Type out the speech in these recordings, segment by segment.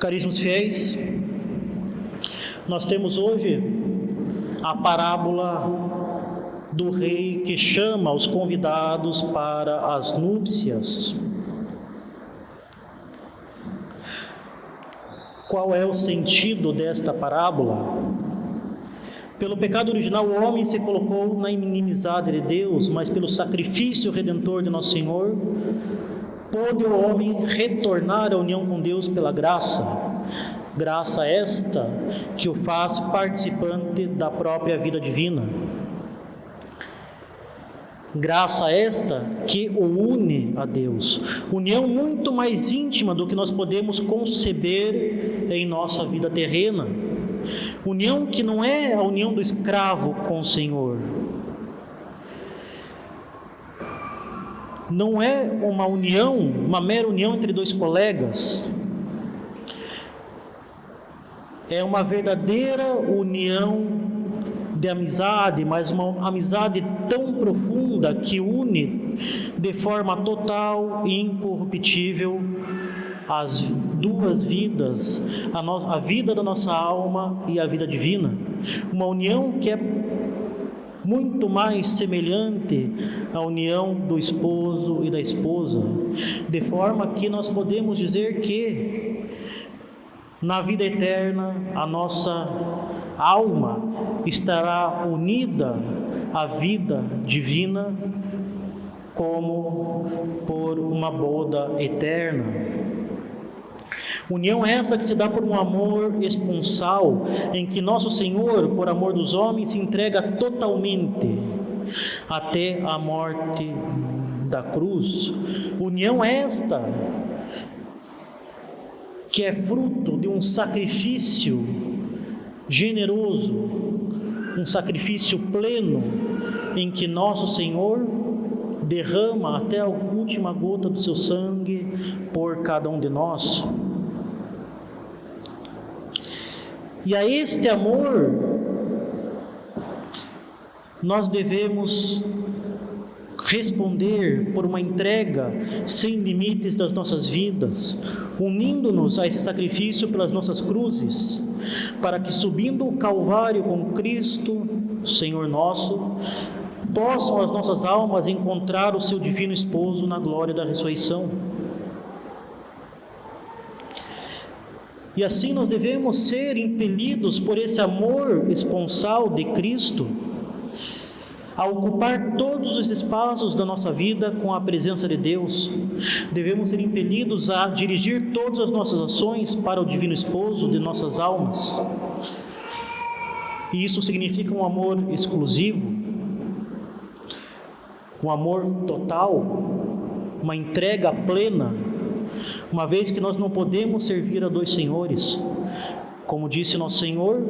Caríssimos fiéis, nós temos hoje a parábola do rei que chama os convidados para as núpcias. Qual é o sentido desta parábola? Pelo pecado original, o homem se colocou na inimizade de Deus, mas pelo sacrifício redentor de Nosso Senhor, pôde o homem retornar à união com Deus pela graça. Graça esta que o faz participante da própria vida divina. Graça esta que o une a Deus. União muito mais íntima do que nós podemos conceber em nossa vida terrena. União que não é a união do escravo com o Senhor. Não é uma união, uma mera união entre dois colegas. É uma verdadeira união de amizade, mas uma amizade tão profunda que une de forma total e incorruptível as duas vidas, a vida da nossa alma e a vida divina. Uma união que é muito mais semelhante à união do esposo e da esposa, de forma que nós podemos dizer que na vida eterna a nossa alma estará unida à vida divina como por uma boda eterna. União essa que se dá por um amor esponsal, em que Nosso Senhor, por amor dos homens, se entrega totalmente até a morte da cruz. União esta que é fruto de um sacrifício generoso, um sacrifício pleno, em que Nosso Senhor derrama até a última gota do seu sangue por cada um de nós. E a este amor nós devemos responder por uma entrega sem limites das nossas vidas, unindo-nos a esse sacrifício pelas nossas cruzes, para que, subindo o Calvário com Cristo, Senhor nosso, possam as nossas almas encontrar o seu divino esposo na glória da ressurreição. E assim nós devemos ser impelidos por esse amor esponsal de Cristo a ocupar todos os espaços da nossa vida com a presença de Deus. Devemos ser impelidos a dirigir todas as nossas ações para o divino esposo de nossas almas. E isso significa um amor exclusivo, um amor total, uma entrega plena, uma vez que nós não podemos servir a dois senhores. Como disse Nosso Senhor,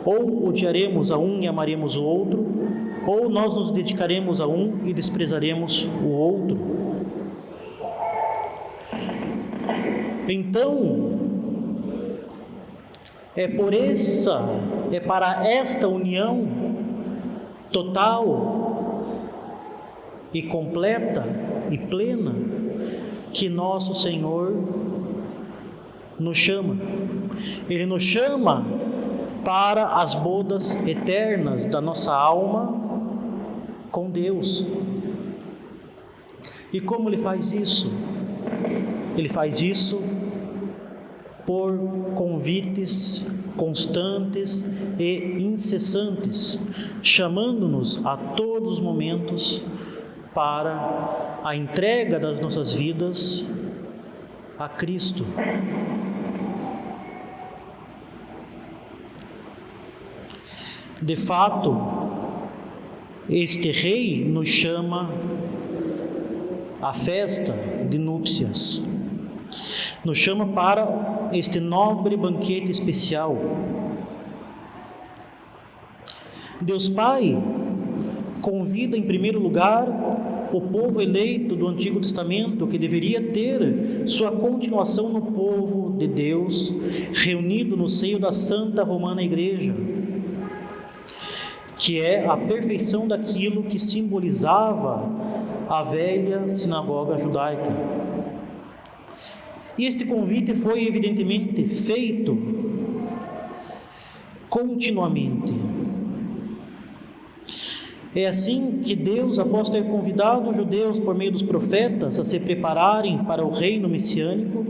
ou odiaremos a um e amaremos o outro, ou nós nos dedicaremos a um e desprezaremos o outro. Então, é para esta união total e completa e plena que Nosso Senhor nos chama. Ele nos chama para as bodas eternas da nossa alma com Deus. E como Ele faz isso? Ele faz isso por convites constantes e incessantes, chamando-nos a todos os momentos para a entrega das nossas vidas a Cristo. De fato, este rei nos chama à festa de núpcias, nos chama para este nobre banquete especial. Deus Pai convida em primeiro lugar o povo eleito do Antigo Testamento, que deveria ter sua continuação no povo de Deus, reunido no seio da Santa Romana Igreja, que é a perfeição daquilo que simbolizava a velha sinagoga judaica. E este convite foi evidentemente feito continuamente. É assim que Deus, após ter convidado os judeus por meio dos profetas a se prepararem para o reino messiânico,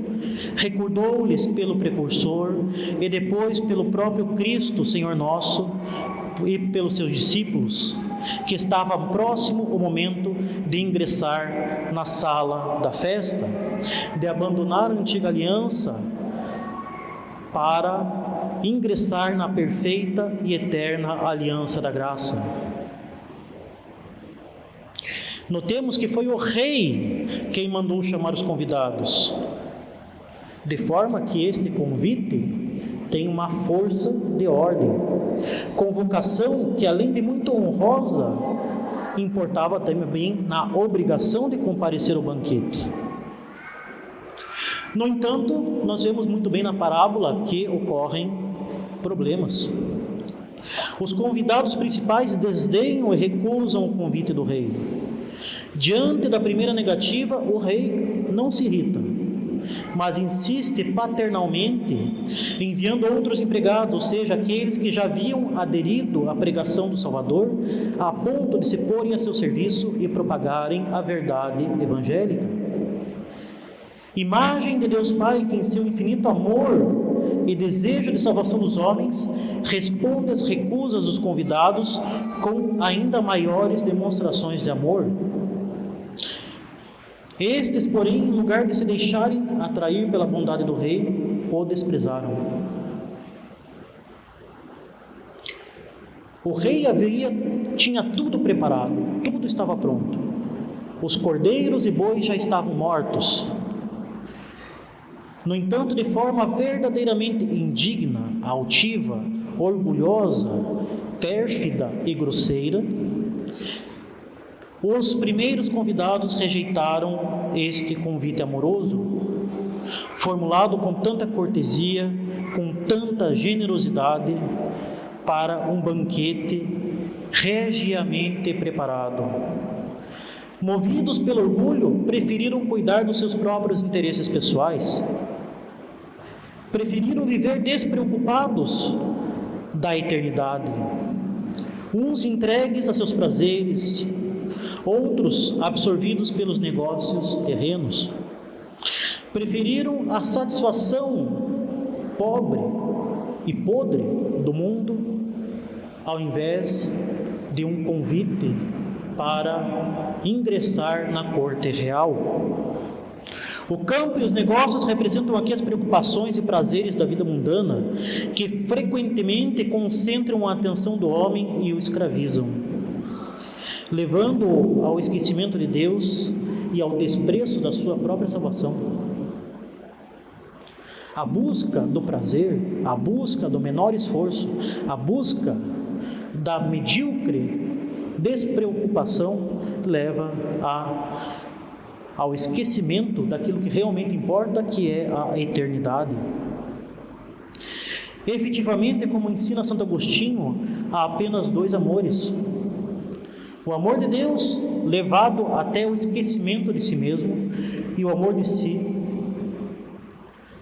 recordou-lhes pelo precursor e depois pelo próprio Cristo, Senhor nosso, e pelos seus discípulos, que estava próximo o momento de ingressar na sala da festa, de abandonar a antiga aliança para ingressar na perfeita e eterna aliança da graça. Notemos que foi o rei quem mandou chamar os convidados, de forma que este convite tem uma força de ordem, convocação que, além de muito honrosa, importava também na obrigação de comparecer ao banquete. No entanto, nós vemos muito bem na parábola que ocorrem problemas. Os convidados principais desdenham e recusam o convite do rei. Diante da primeira negativa, o rei não se irrita, mas insiste paternalmente, enviando outros empregados, ou seja, aqueles que já haviam aderido à pregação do Salvador, a ponto de se porem a seu serviço e propagarem a verdade evangélica. Imagem de Deus Pai que, em seu infinito amor e desejo de salvação dos homens, responde às recusas dos convidados com ainda maiores demonstrações de amor. Estes, porém, em lugar de se deixarem atrair pela bondade do rei, o desprezaram. O rei tinha tudo preparado, tudo estava pronto. Os cordeiros e bois já estavam mortos. No entanto, de forma verdadeiramente indigna, altiva, orgulhosa, pérfida e grosseira, os primeiros convidados rejeitaram este convite amoroso, formulado com tanta cortesia, com tanta generosidade, para um banquete regiamente preparado. Movidos pelo orgulho, preferiram cuidar dos seus próprios interesses pessoais, preferiram viver despreocupados da eternidade, uns entregues a seus prazeres, outros absorvidos pelos negócios terrenos. Preferiram a satisfação pobre e podre do mundo, ao invés de um convite para ingressar na corte real. O campo e os negócios representam aqui as preocupações e prazeres da vida mundana, que frequentemente concentram a atenção do homem e o escravizam, levando-o ao esquecimento de Deus e ao desprezo da sua própria salvação. A busca do prazer, a busca do menor esforço, a busca da medíocre despreocupação leva ao esquecimento daquilo que realmente importa, que é a eternidade. Efetivamente, como ensina Santo Agostinho, há apenas dois amores: o amor de Deus, levado até o esquecimento de si mesmo, e o amor de si,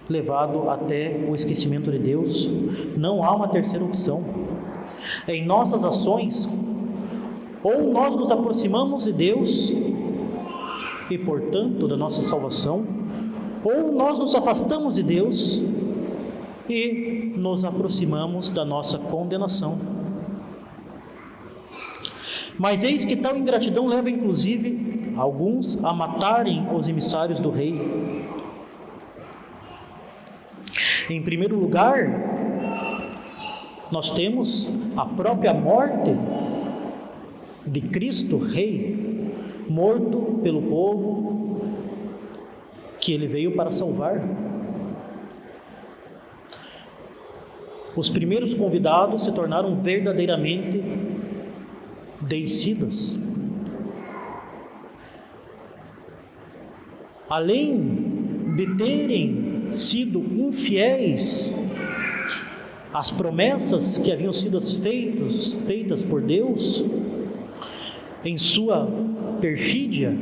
levado até o esquecimento de Deus. Não há uma terceira opção. Em nossas ações, ou nós nos aproximamos de Deus e, portanto, da nossa salvação, ou nós nos afastamos de Deus e nos aproximamos da nossa condenação. Mas eis que tal ingratidão leva, inclusive, alguns a matarem os emissários do rei. Em primeiro lugar, nós temos a própria morte de Cristo Rei, morto pelo povo que ele veio para salvar. Os primeiros convidados se tornaram verdadeiramente deicidas. Além de terem sido infiéis às promessas que haviam sido feitas por Deus, em sua perfídia,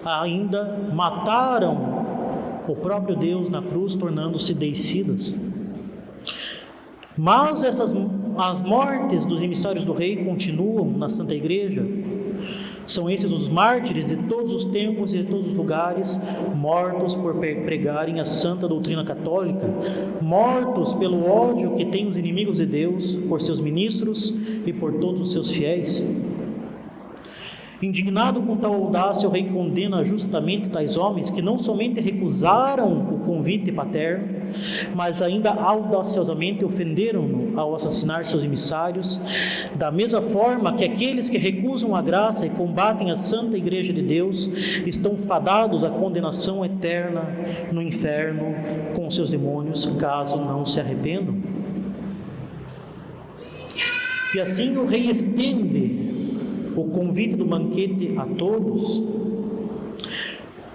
ainda mataram o próprio Deus na cruz tornando-se deicidas. Mas as mortes dos emissários do rei continuam na Santa Igreja. São esses os mártires de todos os tempos e de todos os lugares, mortos por pregarem a santa doutrina católica, mortos pelo ódio que têm os inimigos de Deus por seus ministros e por todos os seus fiéis. Indignado com tal audácia, o rei condena justamente tais homens que não somente recusaram o convite paterno, mas ainda audaciosamente ofenderam-no ao assassinar seus emissários, da mesma forma que aqueles que recusam a graça e combatem a Santa Igreja de Deus estão fadados à condenação eterna no inferno com seus demônios, caso não se arrependam. E assim o rei estende o convite do banquete a todos.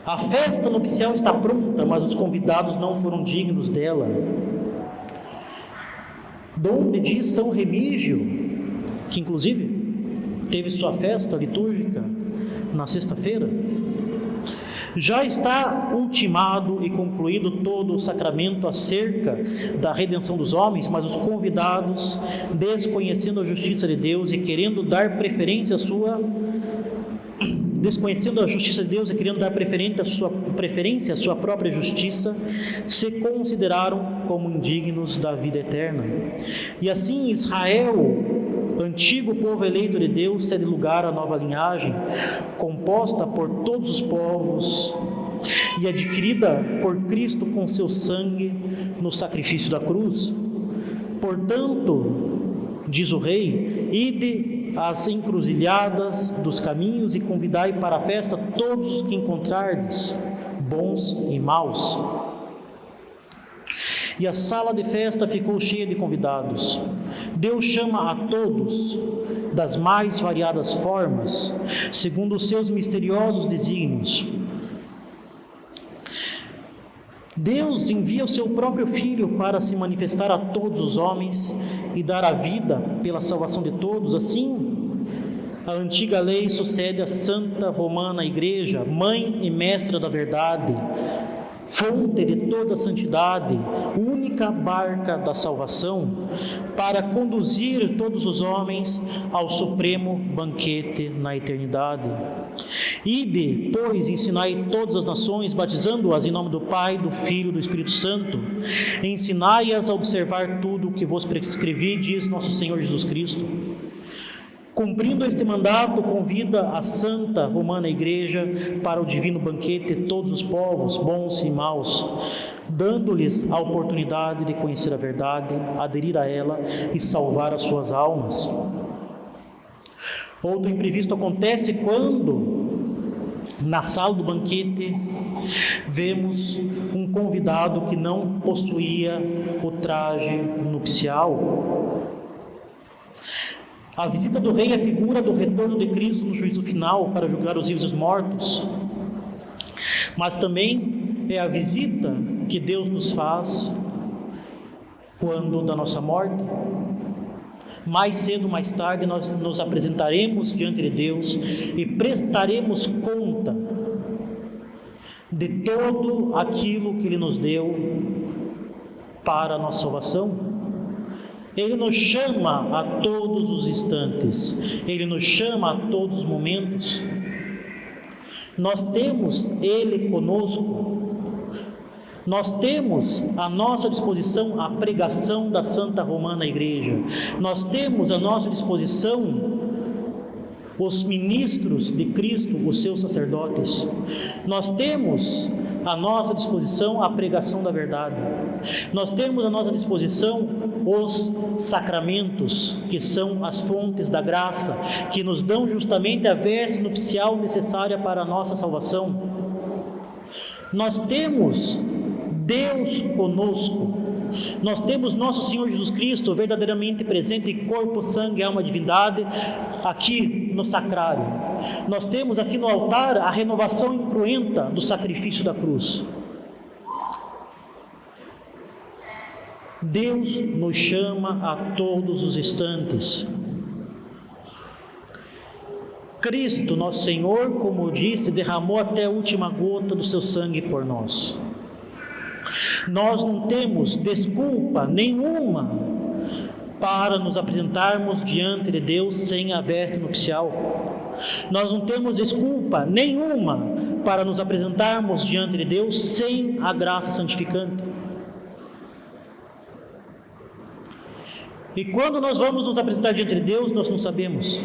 A festa nupcial está pronta, mas os convidados não foram dignos dela. Donde diz São Remígio, que inclusive teve sua festa litúrgica na sexta-feira, já está ultimado e concluído todo o sacramento acerca da redenção dos homens, mas os convidados, desconhecendo a justiça de Deus e querendo dar preferência à sua própria justiça, se consideraram como indignos da vida eterna. E assim Israel, antigo povo eleito de Deus, cede lugar à nova linhagem, composta por todos os povos e adquirida por Cristo com seu sangue no sacrifício da cruz. Portanto, diz o rei, ide às encruzilhadas dos caminhos e convidai para a festa todos os que encontrardes, bons e maus. E a sala de festa ficou cheia de convidados. Deus chama a todos das mais variadas formas, segundo os seus misteriosos desígnios. Deus envia o seu próprio Filho para se manifestar a todos os homens e dar a vida pela salvação de todos. Assim, a antiga lei sucede à Santa Romana Igreja, mãe e mestra da verdade, fonte de toda a santidade, única barca da salvação, para conduzir todos os homens ao supremo banquete na eternidade. Ide, pois, ensinai todas as nações, batizando-as em nome do Pai, do Filho e do Espírito Santo. Ensinai-as a observar tudo o que vos prescrevi, diz nosso Senhor Jesus Cristo. Cumprindo este mandato, convida a Santa Romana Igreja para o divino banquete todos os povos, bons e maus, dando-lhes a oportunidade de conhecer a verdade, aderir a ela e salvar as suas almas. Outro imprevisto acontece quando, na sala do banquete, vemos um convidado que não possuía o traje nupcial. A visita do rei é figura do retorno de Cristo no juízo final para julgar os vivos e os mortos, mas também é a visita que Deus nos faz quando da nossa morte. Mais cedo ou mais tarde nós nos apresentaremos diante de Deus e prestaremos conta de todo aquilo que Ele nos deu para a nossa salvação. Ele nos chama a todos os instantes, Ele nos chama a todos os momentos. Nós temos Ele conosco, nós temos à nossa disposição a pregação da Santa Romana Igreja, nós temos à nossa disposição os ministros de Cristo, os seus sacerdotes, nós temos à nossa disposição a pregação da verdade, nós temos à nossa disposição os sacramentos, que são as fontes da graça, que nos dão justamente a veste nupcial necessária para a nossa salvação. Nós temos Deus conosco, nós temos nosso Senhor Jesus Cristo verdadeiramente presente em corpo, sangue, alma e divindade aqui no sacrário. Nós temos aqui no altar a renovação incruenta do sacrifício da cruz. Deus nos chama a todos os instantes. Cristo, nosso Senhor, como eu disse, derramou até a última gota do seu sangue por nós. Nós não temos desculpa nenhuma para nos apresentarmos diante de Deus sem a veste nupcial. Nós não temos desculpa nenhuma para nos apresentarmos diante de Deus sem a graça santificante. E quando nós vamos nos apresentar diante de Deus, nós não sabemos.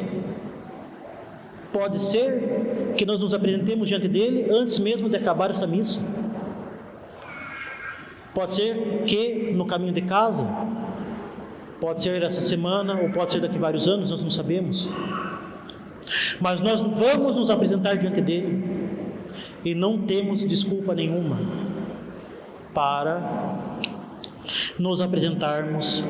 Pode ser que nós nos apresentemos diante dele antes mesmo de acabar essa missa. Pode ser que no caminho de casa, pode ser essa semana, ou pode ser daqui a vários anos, nós não sabemos. Mas nós vamos nos apresentar diante dele e não temos desculpa nenhuma para nos apresentarmos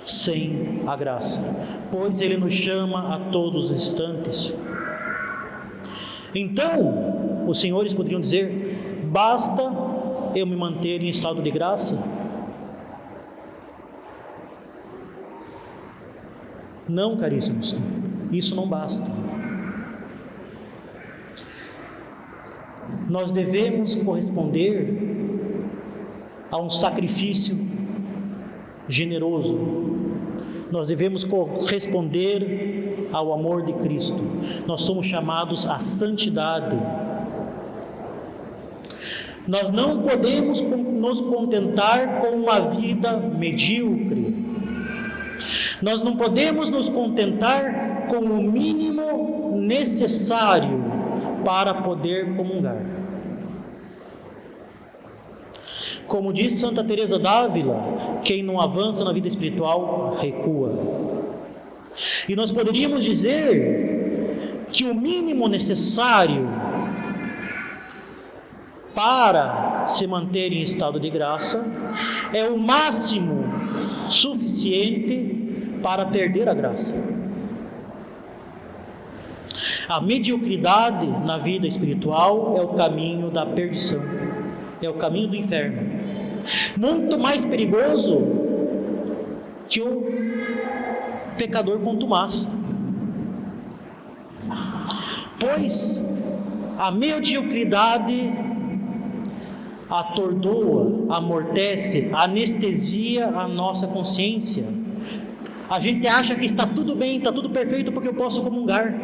sem a graça, pois ele nos chama a todos os instantes. Então, os senhores poderiam dizer: basta eu me manter em estado de graça? Não, caríssimos, isso não basta. Nós devemos corresponder a um sacrifício generoso. Nós devemos corresponder ao amor de Cristo. Nós somos chamados à santidade. Nós não podemos nos contentar com uma vida medíocre. Nós não podemos nos contentar com o mínimo necessário para poder comungar. Como diz Santa Teresa d'Ávila, quem não avança na vida espiritual recua. E nós poderíamos dizer que o mínimo necessário para se manter em estado de graça é o máximo suficiente para perder a graça. A mediocridade na vida espiritual é o caminho da perdição, é o caminho do inferno. Muito mais perigoso que o pecador contumaz, pois a mediocridade atordoa, amortece, anestesia a nossa consciência. A gente acha que está tudo bem, está tudo perfeito porque eu posso comungar.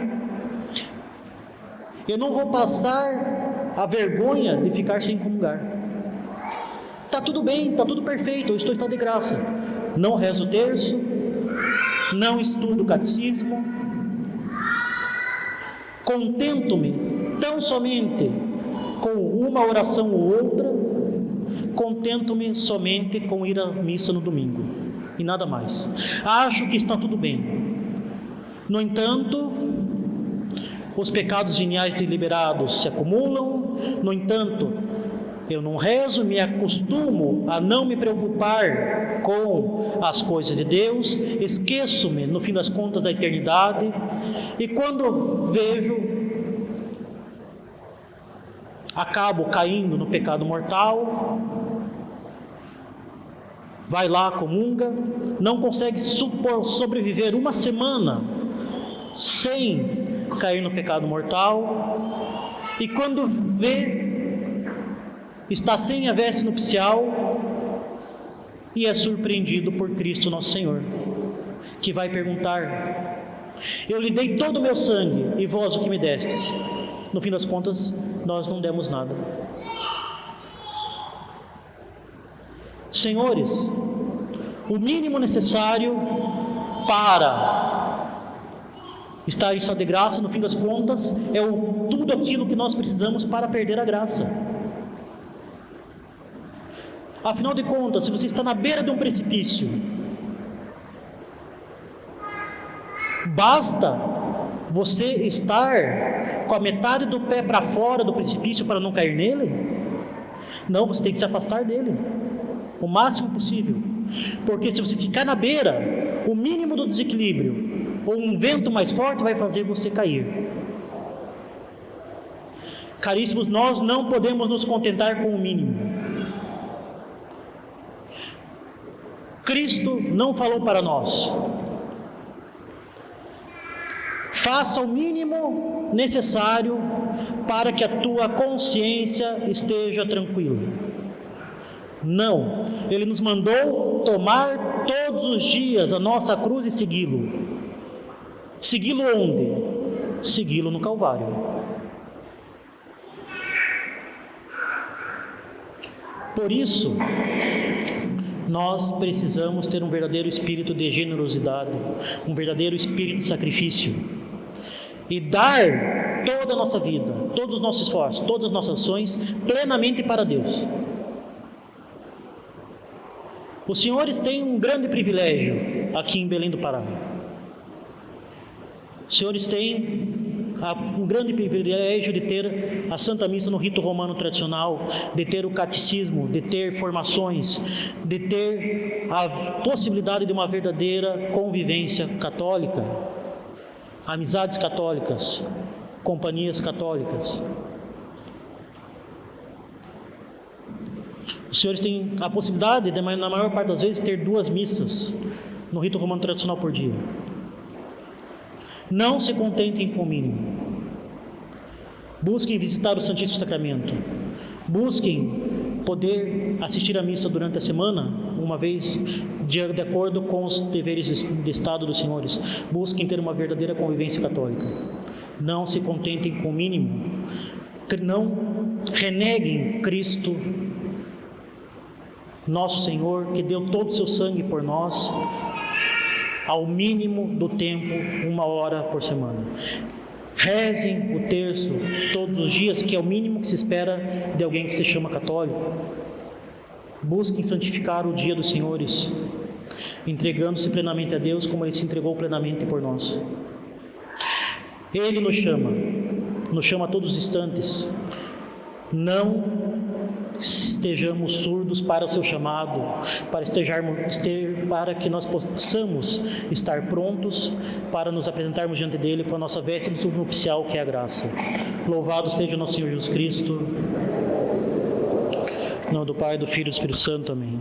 Eu não vou passar a vergonha de ficar sem comungar. Está tudo bem, está tudo perfeito, eu estou em estado de graça. Não rezo o terço, não estudo o catecismo, contento-me tão somente com uma oração ou outra, contento-me somente com ir à missa no domingo e nada mais. Acho que está tudo bem. No entanto, os pecados veniais deliberados se acumulam. No entanto, eu não rezo, me acostumo a não me preocupar com as coisas de Deus, esqueço-me, no fim das contas, da eternidade, e quando vejo, acabo caindo no pecado mortal. Vai lá, comunga, não consegue sobreviver uma semana sem cair no pecado mortal, e quando vê, está sem a veste nupcial e é surpreendido por Cristo nosso Senhor, que vai perguntar: eu lhe dei todo o meu sangue, e vós o que me destes? No fim das contas, nós não demos nada. Senhores, o mínimo necessário para estar em estado de graça, no fim das contas, é tudo aquilo que nós precisamos para perder a graça. Afinal de contas, se você está na beira de um precipício, basta você estar com a metade do pé para fora do precipício para não cair nele? Não, você tem que se afastar dele o máximo possível, porque se você ficar na beira, o mínimo do desequilíbrio ou um vento mais forte vai fazer você cair. Caríssimos, nós não podemos nos contentar com o mínimo. Cristo não falou para nós: faça o mínimo necessário para que a tua consciência esteja tranquila. Não, Ele nos mandou tomar todos os dias a nossa cruz e segui-lo. Segui-lo onde? Segui-lo no Calvário. Por isso, nós precisamos ter um verdadeiro espírito de generosidade, um verdadeiro espírito de sacrifício, e dar toda a nossa vida, todos os nossos esforços, todas as nossas ações, plenamente para Deus. Os senhores têm um grande privilégio aqui em Belém do Pará. Os senhores têm um grande privilégio de ter a Santa Missa no rito romano tradicional, de ter o catecismo, de ter formações, de ter a possibilidade de uma verdadeira convivência católica, amizades católicas, companhias católicas. Os senhores têm a possibilidade de, na maior parte das vezes, ter 2 missas no rito romano tradicional por dia. Não se contentem com o mínimo. Busquem visitar o Santíssimo Sacramento. Busquem poder assistir à missa durante a semana, uma vez, de acordo com os deveres de Estado dos senhores. Busquem ter uma verdadeira convivência católica. Não se contentem com o mínimo. Não reneguem Cristo, nosso Senhor, que deu todo o seu sangue por nós, ao mínimo do tempo, 1 hora por semana. Rezem o terço todos os dias, que é o mínimo que se espera de alguém que se chama católico. Busquem santificar o dia dos senhores, entregando-se plenamente a Deus, como Ele se entregou plenamente por nós. Ele nos chama a todos os instantes. Não estejamos surdos para o seu chamado, para que nós possamos estar prontos para nos apresentarmos diante dele com a nossa veste nupcial, que é a graça. Louvado seja o nosso Senhor Jesus Cristo. Em nome do Pai, do Filho e do Espírito Santo. Amém.